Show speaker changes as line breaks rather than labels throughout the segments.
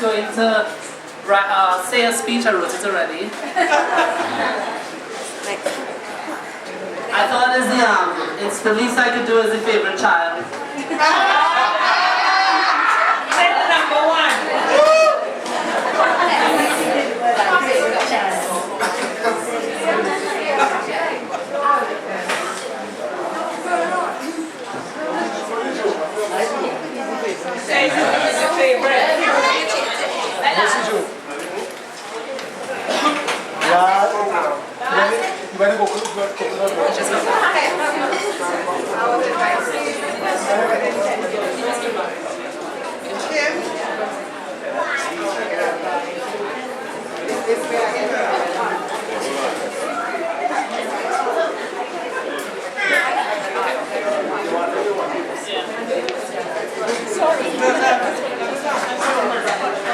going to say a speech. I wrote it already. I thought it's the least I could do as a favorite child.
Number one. Say who is your favorite?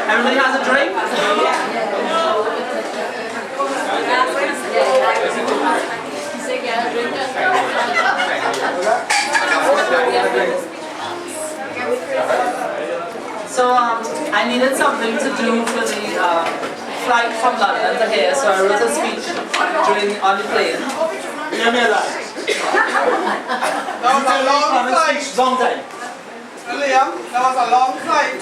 Everybody has a drink? So I needed something to do for the flight from London to here, so I wrote a speech on the plane.
That was a long flight.
Long time.
Liam, that was a long flight.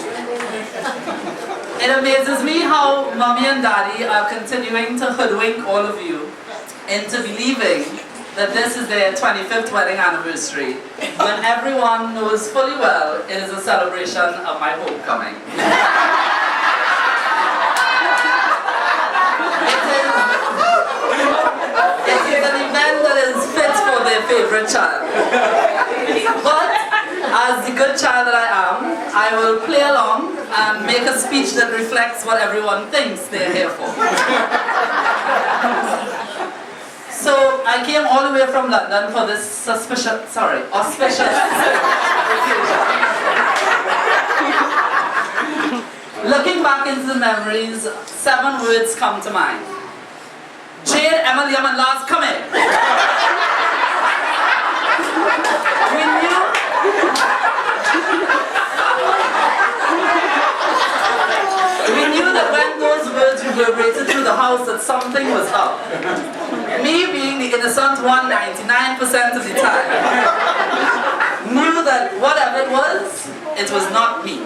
It amazes me how Mommy and Daddy are continuing to hoodwink all of you into believing that this is their 25th wedding anniversary, when everyone knows fully well it is a celebration of my homecoming. It is an event that is fit for their favorite child. But as the good child that I am, I will play along and make a speech that reflects what everyone thinks they're here for. So I came all the way from London for this auspicious Looking back into the memories, 7 words come to mind. Jade, Emma, Liam, and Lars, come in. We knew that when those words reverberated through the house that something was up. Me being the innocent one 99% of the time, knew that whatever it was not me.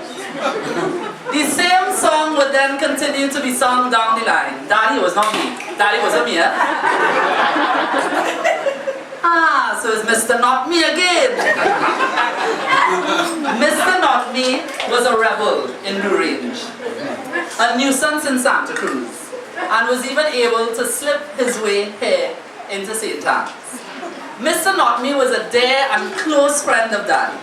The same song would then continue to be sung down the line. Daddy was not me. Daddy was a me. So it's Mr. Not Me again. Mr. Not Me was a rebel in New Range, a nuisance in Santa Cruz, and was even able to slip his way here into St. Anne's. Mr. Not Me was a dear and close friend of Daddy.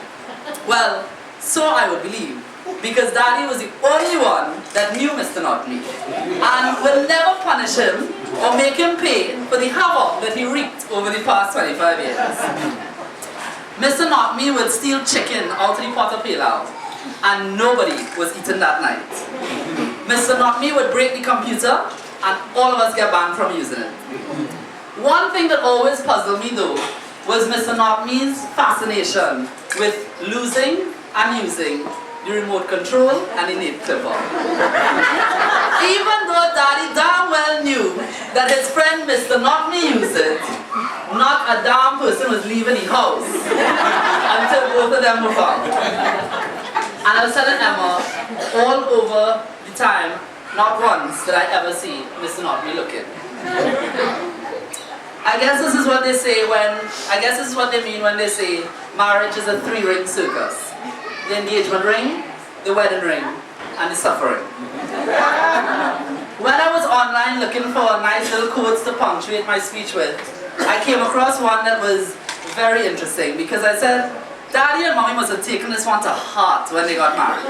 Well, so I would believe, because Daddy was the only one that knew Mr. Not Me, and will never punish him or make him pay for the havoc that he wreaked over the past 25 years. Mr. Not Me would steal chicken out of the pot of pilau, and nobody was eaten that night. Mr. Not Me would break the computer, and all of us get banned from using it. One thing that always puzzled me though was Mr. Not Me's fascination with losing and using the remote control and the nail clipper. Even though Daddy damn well knew that his friend Mr. Not Me used it, not a damn person was leaving the house until both of them were found. And I was telling Emma all over the time, not once did I ever see Mr. Not Me looking. I guess this is what they mean when they say marriage is a 3-ring circus. The engagement ring, the wedding ring, and the suffering. When I was online looking for nice little quotes to punctuate my speech with, I came across one that was very interesting because I said, Daddy and Mommy must have taken this one to heart when they got married.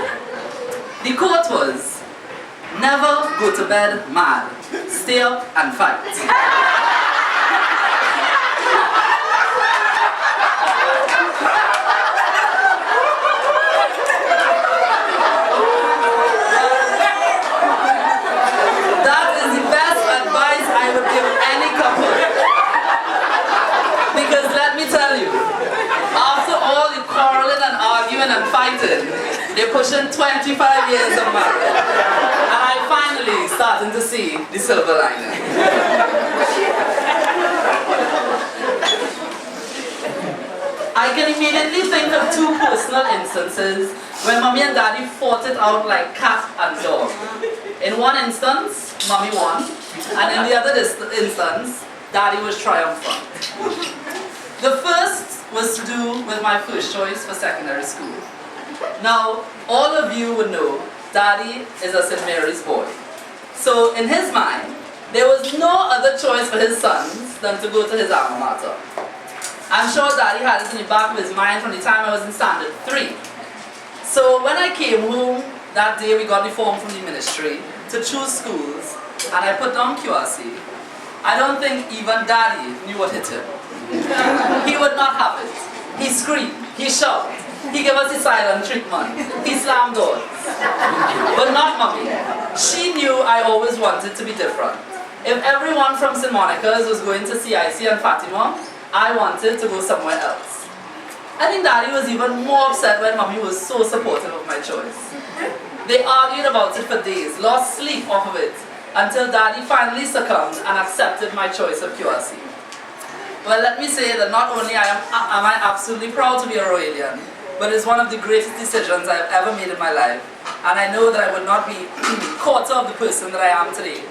The quote was, never go to bed mad, stay up and fight. And fighting, they're pushing 25 years of marriage. the silver lining. I can immediately think of two personal instances when mommy and daddy fought it out like cat and dog. In one instance, mommy won, and in the other instance, daddy was triumphant. The first was to do with my first choice for secondary school. Now, all of you would know daddy is a St. Mary's boy. So in his mind, there was no other choice for his sons than to go to his alma mater. I'm sure daddy had it in the back of his mind from the time I was in standard 3. So when I came home that day, we got the form from the ministry to choose schools, and I put down QRC. I don't think even daddy knew what hit him. He would not have it. He screamed, he shouted, he gave us the silent treatment, he slammed doors. But not mommy. She knew I always wanted to be different. If everyone from St. Monica's was going to CIC and Fatima, I wanted to go somewhere else. I think daddy was even more upset when mommy was so supportive of my choice. They argued about it for days, lost sleep off of it, until daddy finally succumbed and accepted my choice of QRC. Well, let me say that not only am I absolutely proud to be a Royalian, but it's one of the greatest decisions I've ever made in my life, and I know that I would not be quarter of the person that I am today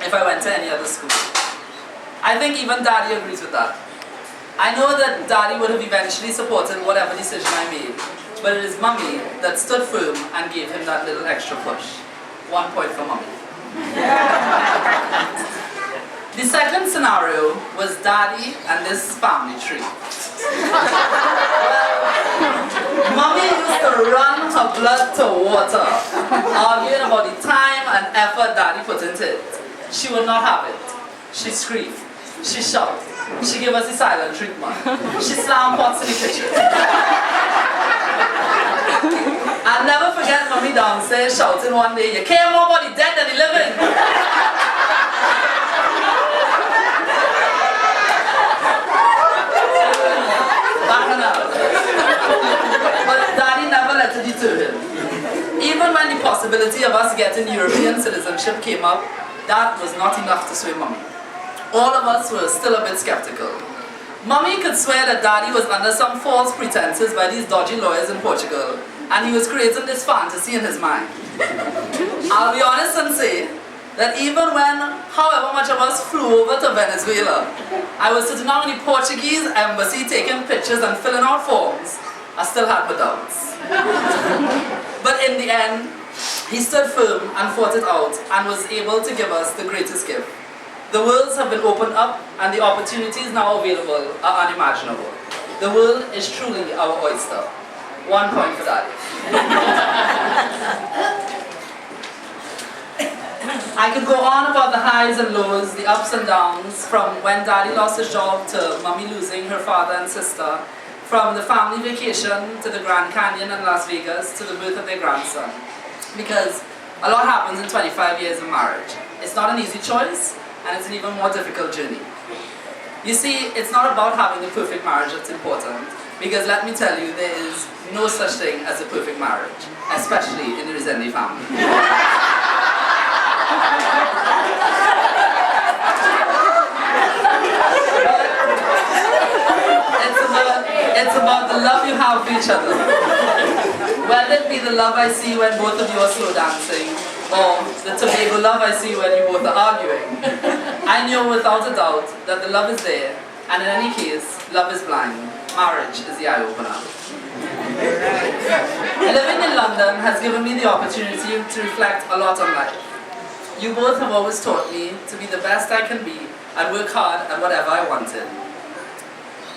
if I went to any other school. I think even daddy agrees with that. I know that daddy would have eventually supported whatever decision I made, but it is mommy that stood firm and gave him that little extra push. 1 point for mommy. The second scenario was daddy and this family tree. Mommy used to run her blood to water, arguing about the time and effort daddy put into it. She would not have it. She screamed. She shouted. She gave us the silent treatment. She slammed pots in the kitchen. I'll never forget mommy downstairs shouting one day, "You care more about the dead than the living." But daddy never let it deter him. Even when the possibility of us getting European citizenship came up, that was not enough to sway mommy. All of us were still a bit skeptical. Mommy could swear that daddy was under some false pretenses by these dodgy lawyers in Portugal, and he was creating this fantasy in his mind. I'll be honest and say that even when, however much of us flew over to Venezuela, I was sitting down in the Portuguese embassy taking pictures and filling out forms, I still had my doubts. But in the end, he stood firm and fought it out and was able to give us the greatest gift. The worlds have been opened up and the opportunities now available are unimaginable. The world is truly our oyster. 1 point for that. I could go on about the highs and lows, the ups and downs, from when daddy lost his job to mommy losing her father and sister, from the family vacation to the Grand Canyon in Las Vegas to the birth of their grandson. Because a lot happens in 25 years of marriage. It's not an easy choice, and it's an even more difficult journey. You see, it's not about having the perfect marriage that's important, because let me tell you, there is no such thing as a perfect marriage, especially in the Rezendi family. It's about the love you have for each other. Whether it be the love I see when both of you are slow dancing, or the Tobago love I see when you both are arguing, I know without a doubt that the love is there, and in any case, love is blind. Marriage is the eye-opener. Living in London has given me the opportunity to reflect a lot on life. You both have always taught me to be the best I can be and work hard at whatever I wanted.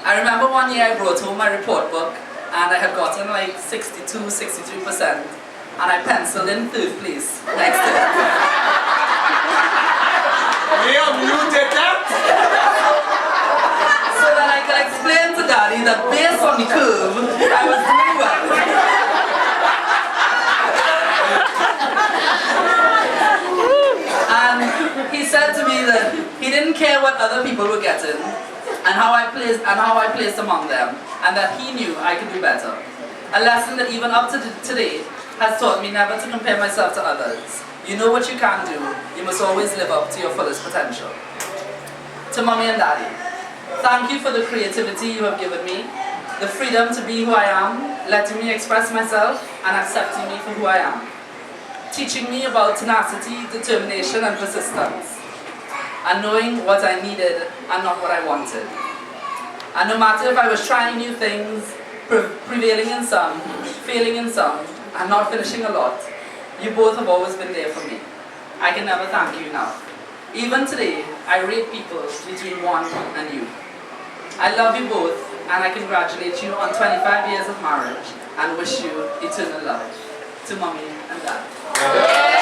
I remember one year I brought home my report book and I had gotten like 62, 63%, and I penciled in 3rd place next to it.
Liam, you did that?
So that I could explain to daddy that based on the curve, I was doing well. And he said to me that he didn't care what other people were getting and how I placed among them, and that he knew I could do better. A lesson that even up to today has taught me never to compare myself to others. You know what you can do. You must always live up to your fullest potential. To Mommy and Daddy, thank you for the creativity you have given me, the freedom to be who I am, letting me express myself and accepting me for who I am, teaching me about tenacity, determination and persistence, and knowing what I needed and not what I wanted. And no matter if I was trying new things, prevailing in some, failing in some, and not finishing a lot, you both have always been there for me. I can never thank you enough. Even today, I rate people between one and you. I love you both, and I congratulate you on 25 years of marriage, and wish you eternal love. To Mommy and Dad.